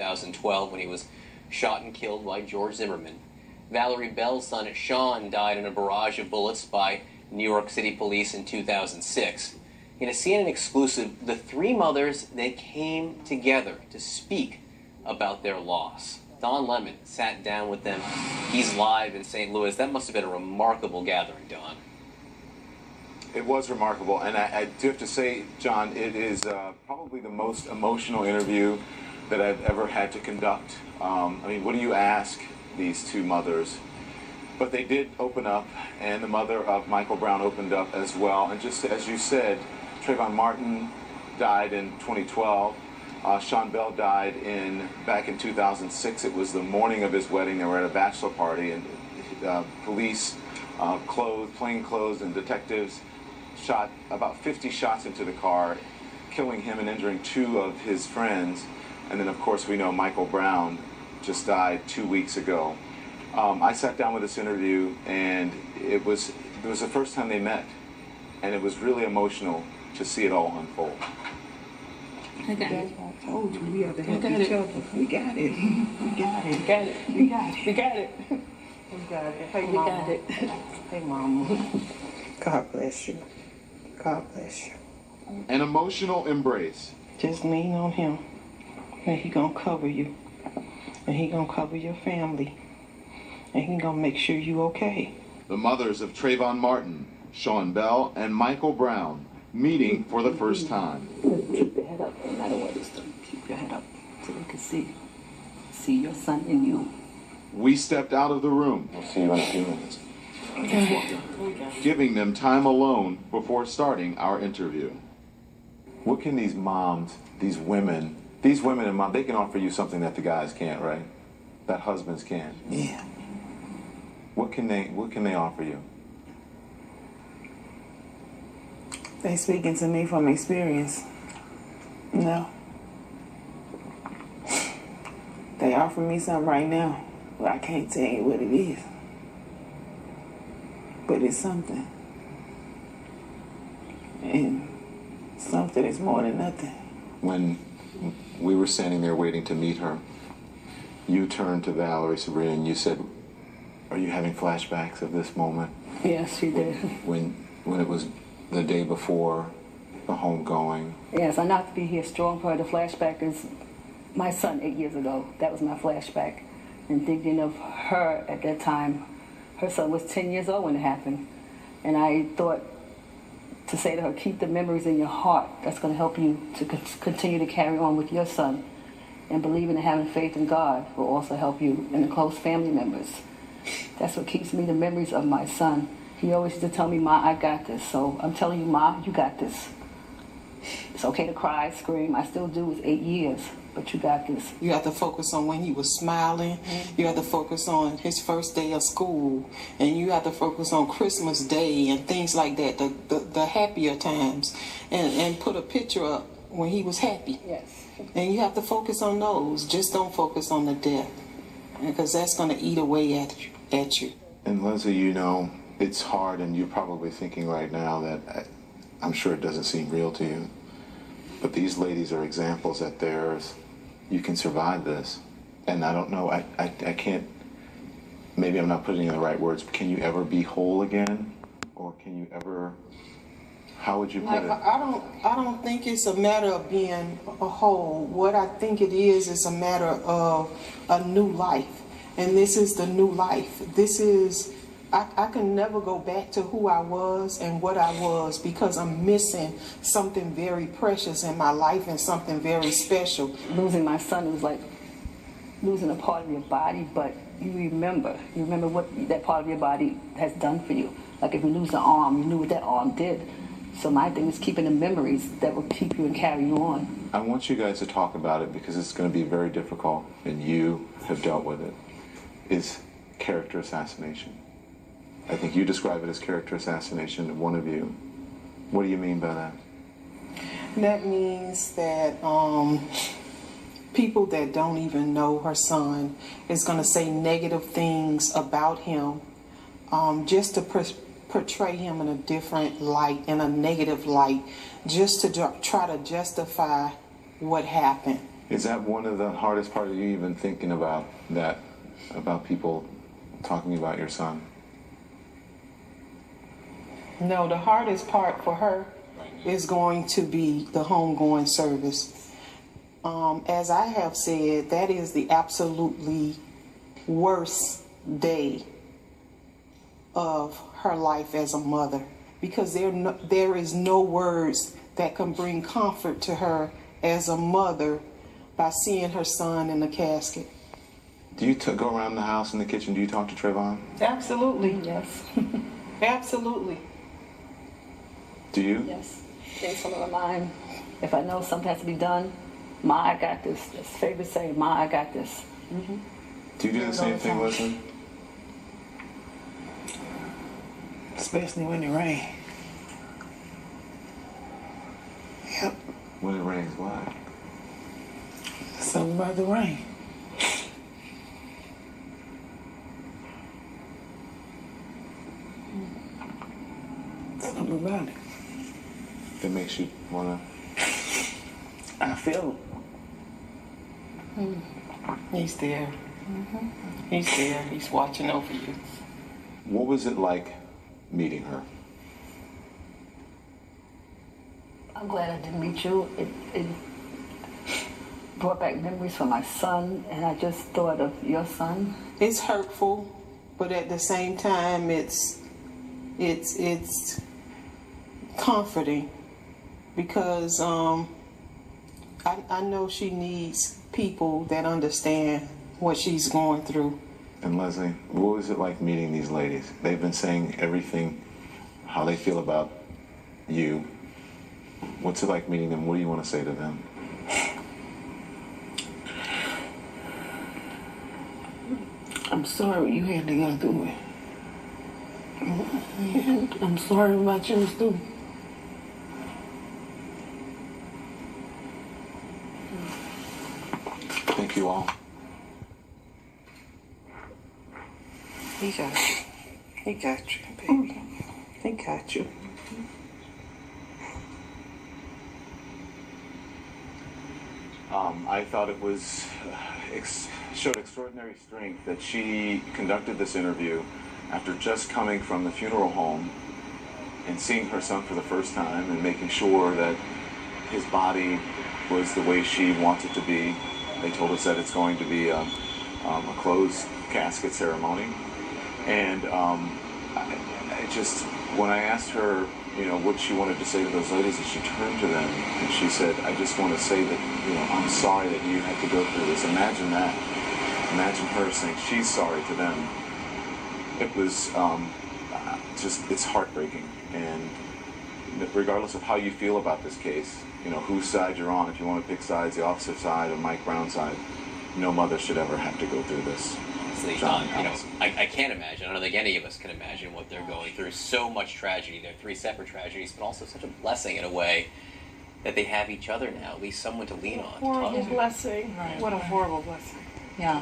2012 when he was shot and killed by George Zimmerman. Valerie Bell's son, Sean, died in a barrage of bullets by New York City police in 2006. In a CNN exclusive, the three mothers, they came together to speak about their loss. Don Lemon sat down with them. He's live in St. Louis. That must have been a remarkable gathering, Don. It was remarkable, and I do have to say, John, it is probably the most emotional interview that I've ever had to conduct. I mean, what do you ask these two mothers? But they did open up, and the mother of Michael Brown opened up as well. And just as you said, Trayvon Martin died in 2012. Sean Bell died back in 2006. It was the morning of his wedding. They were at a bachelor party, and police, plainclothes, and detectives shot about 50 shots into the car, killing him and injuring two of his friends. And then, of course, we know Michael Brown just died 2 weeks ago. I sat down with this interview, and it was the first time they met, and it was really emotional to see it all unfold. I got it. I told you we have to help each other. We got it. We got it. We got it. We got it. We got it. We got it. Hey, We Mama. got it. Hey, Mama. God bless you. God bless you. An emotional embrace. Just lean on him, and he gonna cover you, and he gonna cover your family, and he gonna make sure you okay. The mothers of Trayvon Martin, Sean Bell, and Michael Brown meeting for the first time. Keep your head up, no matter what it's done. Keep your head up so they can see your son in you. We stepped out of the room. We'll see you in a few minutes. Giving them time alone before starting our interview. What can these moms, these women and moms, they can offer you something that the guys can't, right? That husbands can. Yeah. What can they offer you? They speaking to me from experience. No. They offer me something right now, but I can't tell you what it is. But it's something. And something is more than nothing. When we were standing there waiting to meet her, you turned to Valerie, Sabrina, and you said, "Are you having flashbacks of this moment?" Yes, she did. When it was the day before the homegoing. Yes, I not to be here strong for her. The flashback is my son 8 years ago. That was my flashback. And thinking of her at that time, her son was 10 years old when it happened. And I thought to say to her, keep the memories in your heart. That's going to help you to continue to carry on with your son. And believing and having faith in God will also help you and the close family members. That's what keeps me the memories of my son. He always used to tell me, "Ma, I got this." So I'm telling you, Ma, you got this. It's okay to cry, scream. I still do. It's 8 years, but you got this. You have to focus on when he was smiling. You have to focus on his first day of school. And you have to focus on Christmas Day and things like that, the happier times. And put a picture up when he was happy. Yes. And you have to focus on those. Just don't focus on the death. Because that's going to eat away at you. And Leslie, you know, it's hard, and you're probably thinking right now that I'm sure it doesn't seem real to you. But these ladies are examples that you can survive this. And I don't know, I can't, maybe I'm not putting in the right words, but can you ever be whole again? Or can you ever, how would you put it? I don't think it's a matter of being a whole. What I think it is a matter of a new life. And this is the new life. This is, I can never go back to who I was and what I was because I'm missing something very precious in my life and something very special. Losing my son was like losing a part of your body, but you remember what that part of your body has done for you. Like if you lose an arm, you knew what that arm did. So my thing is keeping the memories that will keep you and carry you on. I want you guys to talk about it because it's going to be very difficult, and you have dealt with it, is character assassination. I think you describe it as character assassination, one of you. What do you mean by that? That means that people that don't even know her son is going to say negative things about him just to portray him in a different light, in a negative light, just to try to justify what happened. Is that one of the hardest part of you even thinking about that, about people talking about your son? No, the hardest part for her is going to be the homegoing service. As I have said, that is the absolutely worst day of her life as a mother, because there is no words that can bring comfort to her as a mother by seeing her son in the casket. Do you go around the house in the kitchen? Do you talk to Trayvon? Absolutely. Yes. Absolutely. Do you? Yes. Things on my mind. If I know something has to be done, Ma, I got this. As favorite say, Ma, I got this. Do you do the same thing, Leslie? Especially when it rains. Yep. When it rains, what? Something about the rain. Something about it. That makes you wanna. I feel he's there. He's there. He's watching over you. What was it like meeting her? I'm glad I did meet you. It brought back memories for my son, and I just thought of your son. It's hurtful, but at the same time, it's comforting, because I know she needs people that understand what she's going through. And Leslie, what was it like meeting these ladies? They've been saying everything, how they feel about you. What's it like meeting them? What do you want to say to them? I'm sorry you had to go through it. I'm sorry about yours too. Thank you all. He got you. He got you, baby. He got you. I thought it was showed extraordinary strength that she conducted this interview after just coming from the funeral home and seeing her son for the first time and making sure that his body was the way she wants it to be. They told us that it's going to be a closed casket ceremony. And I just, when I asked her, you know, what she wanted to say to those ladies, and she turned to them and she said, I just want to say that, you know, I'm sorry that you had to go through this. Imagine that. Imagine her saying she's sorry to them. It was just, it's heartbreaking. And regardless of how you feel about this case, you know, whose side you're on, if you want to pick sides, the officer side or Mike Brown's side, no mother should ever have to go through this. John, you know, I can't imagine. I don't think any of us can imagine what they're going through. So much tragedy. They're three separate tragedies, but also such a blessing in a way that they have each other now. At least someone to lean on. Horrible blessing. Right. What a horrible blessing. Yeah.